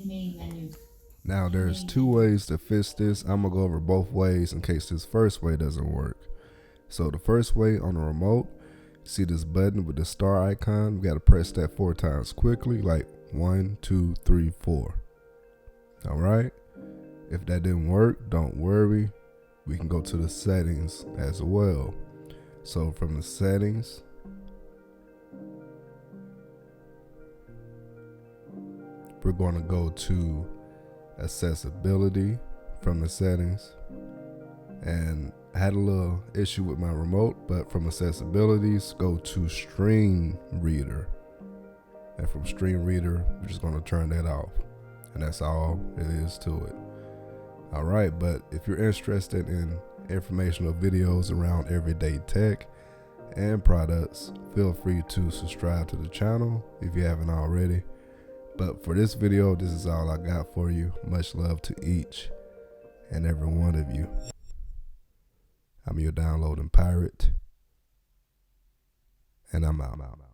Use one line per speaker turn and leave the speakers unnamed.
main menu.
Now there's two ways to fix this. I'm gonna go over both ways in case this first way doesn't work. So the first way, on the remote, see this button with the star icon? We gotta press that 4 times quickly, like 1, 2, 3, 4. All right. If that didn't work, don't worry. We can go to the settings as well. So from the settings, we're going to go to accessibility from the settings. And I had a little issue with my remote, but from accessibilities, go to stream reader. And from stream reader, we're just going to turn that off. And that's all it is to it. All right, but if you're interested in informational videos around everyday tech and products, feel free to subscribe to the channel if you haven't already. But for this video, this is all I got for you. Much love to each and every one of you. I'm your downloading pirate, and I'm out.